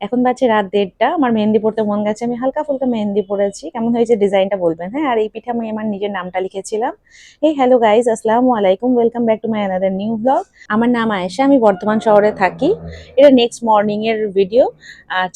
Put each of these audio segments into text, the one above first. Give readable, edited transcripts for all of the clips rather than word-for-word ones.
এখন বাজে রাত ১:৩০। আমার মেহেন্দি পড়তে মন গেছে। আমি হালকা ফুলকা মেহেন্দি পড়েছি। কেমন হয়েছে ডিজাইনটা বলবেন, হ্যাঁ? আর এই পিঠে আমি আমার নিজের নামটা লিখেছিলাম। এই হ্যালো গাইস, আসসালামু আলাইকুম। Welcome back to my another new vlog. আমার নাম আয়েশা। আমি বর্ধমান শহরে থাকি। এটা নেক্সট মর্নিং এর ভিডিও।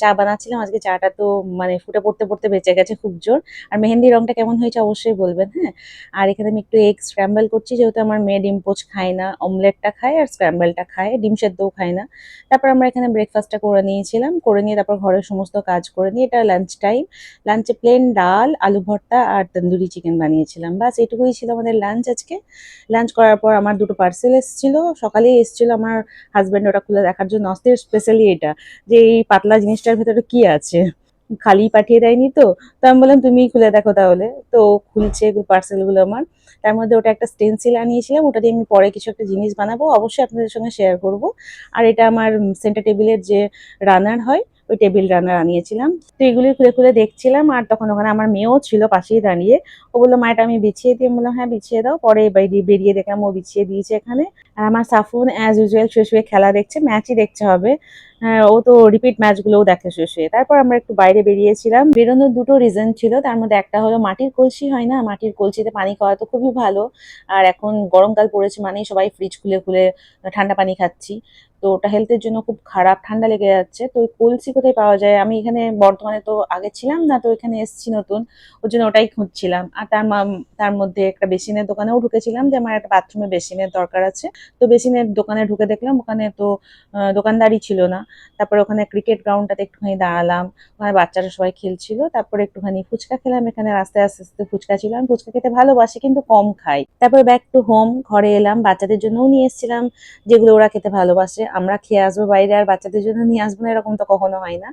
চা বানাচ্ছিলাম। আজকে চাটা তো মানে ফুটে পড়তে বেঁচে গেছে খুব জোর। আর মেহেন্দির রংটা কেমন হয়েছে অবশ্যই বলবেন, হ্যাঁ? আর এখানে আমি একটু এগ স্ক্র্যাম্বল করছি, যেহেতু আমার মেয়ে ডিম পোচ খায় না। অমলেটটা খায় আর স্ক্র্যাম্বলটা খায়। ডিম সেদ্ধও খায় না। তারপর আমরা এখানে ব্রেকফাস্টটা করে নিয়েছিলাম। করে নিয়ে তারপর ঘরের সমস্ত কাজ করে নিয়ে এটা লাঞ্চ টাইম। লাঞ্চে প্লেন ডাল, আলু ভর্তা আর তন্দুরি চিকেন বানিয়েছিলাম। বাস এটুকুই ছিল আমাদের লাঞ্চ আজকে। লাঞ্চ করার পর আমার দুটো পার্সেল এসেছিল। সকালেই এসেছিল আমার হাজব্যান্ড ওটা খুলে দেখার জন্য অস্থির, স্পেশালি এটা যে এই পাতলা জিনিসটার ভেতরে কি আছে। খালি পাঠিয়ে দেয়নি তো। তো আমি বললাম তুমিই খুলে দেখো তাহলে। তো ও খুলছে পার্সেলগুলো আমার। তার মধ্যে ওটা একটা স্টেনসিল আনিয়েছিলাম, ওটা দিয়ে আমি পরে কিছু একটা জিনিস বানাবো, অবশ্যই আপনাদের সঙ্গে শেয়ার করব। আর এটা আমার সেন্টার টেবিলের যে রানার হয়, ওই টেবিল রানার আনিয়েছিলাম। তো এগুলি খুলে খুলে দেখছিলাম, আর তখন ওখানে আমার মেয়েও ছিল পাশেই দাঁড়িয়ে। ও বললো মা এটা আমি বিছিয়ে দিই। আমি বললাম হ্যাঁ বিছিয়ে দাও। পরে বাইরে বেরিয়ে দেখলাম ও বিছিয়ে দিয়েছে এখানে। আর আমার সাফুন অ্যাজ ইউজুয়াল শুয়ে শুয়ে খেলা দেখছে, ম্যাচই দেখতে হবে। হ্যাঁ, ও তো রিপিট ম্যাচগুলোও দেখে শুয়ে শুয়ে। তারপর আমরা একটু বাইরে বেরিয়েছিলাম। বেরোনোর দুটো রিজন ছিল, তার মধ্যে একটা হলো মাটির কলসি হয় না, মাটির কলসিতে পানি খাওয়া তো খুবই ভালো। আর এখন গরমকাল পড়েছে মানেই সবাই ফ্রিজ খুলে খুলে ঠান্ডা পানি খাচ্ছি। তো ওটা হেলথের জন্য খুব খারাপ, ঠান্ডা লেগে যাচ্ছে। তো ওই কলসি কোথায় পাওয়া যায়, আমি এখানে বর্ধমানে তো আগে ছিলাম না, তো এখানে এসেছি নতুন, ওর জন্য ওটাই খুঁজছিলাম। আর তার মধ্যে একটা বেসিনের দোকানেও ঢুকেছিলাম যে আমার একটা বাথরুমে বেসিনের দরকার আছে। তো বেসিনের দোকানে ঢুকে দেখলাম ওখানে তো দোকানদারই ছিল না। তারপরে ওখানে ক্রিকেট গ্রাউন্ডটাতে একটুখানি দাঁড়ালাম। ওখানে বাচ্চারা সবাই খেলছিল। তারপরে একটুখানি ফুচকা খেলাম। এখানে রাস্তায় আস্তে আস্তে ফুচকা ছিল। আমি ফুচকা খেতে ভালোবাসি কিন্তু কম খাই। তারপরে ব্যাক টু হোম, ঘরে এলাম। বাচ্চাদের জন্যও নিয়ে এসেছিলাম যেগুলো ওরা খেতে ভালোবাসে। আমরা খেয়ে আসবো বাইরে আর বাচ্চাদের জন্য নিয়ে আসবো না, এরকম তো কখনো হয় না।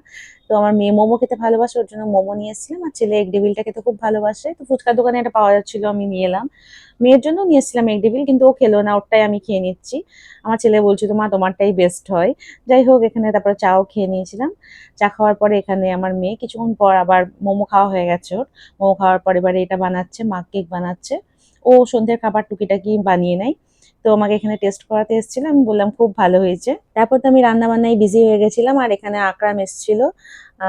তো আমার মেয়ে মোমো খেতে ভালোবাসে, ওর জন্য মোমো নিয়ে এসেছিলাম। আর ছেলে এগ ডেভিলটা খেতে খুব ভালোবাসে, তো ফুচকার দোকানে এটা পাওয়া যাচ্ছিল, আমি নিয়ে এলাম। মেয়ের জন্য নিয়ে এসেছিলাম এগ ডেভিল, কিন্তু ও খেলো না, ওরটাই আমি খেয়ে নিচ্ছি। আমার ছেলে বলছিল মা তোমারটাই বেস্ট হয়। যাই হোক, এখানে তারপরে চাও খেয়ে নিয়েছিলাম। চা খাওয়ার পরে এখানে আমার মেয়ে কিছুক্ষণ পর আবার মোমো খাওয়া হয়ে গেছে ওর। মোমো খাওয়ার পর এবারে এটা বানাচ্ছে, মাক কেক বানাচ্ছে। ও সন্ধ্যের খাবার টুকিটাকি বানিয়ে নেয়। তো আমাকে এখানে টেস্ট করাতে এসেছিল, আমি বললাম খুব ভালো হয়েছে। তারপর তো আমি রান্না বান্নায় বিজি হয়ে গেছিলাম, আর এখানে আকরাম এসেছিল।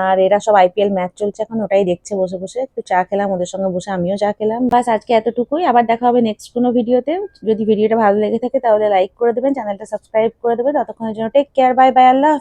আর এরা সব আইপিএল ম্যাচ চলছে এখন, ওটাই দেখছে বসে বসে। একটু চা খেলাম ওদের সঙ্গে বসে, আমিও চা খেলাম। বাস আজকে এতটুকুই। আবার দেখা হবে নেক্সট কোনো ভিডিওতে। যদি ভিডিওটা ভালো লেগে থাকে তাহলে লাইক করে দেবেন, চ্যানেলটা সাবস্ক্রাইব করে দেবেন। ততক্ষণের জন্য টেক কেয়ার, বাই বাই, আল্লাহ হাফিজ।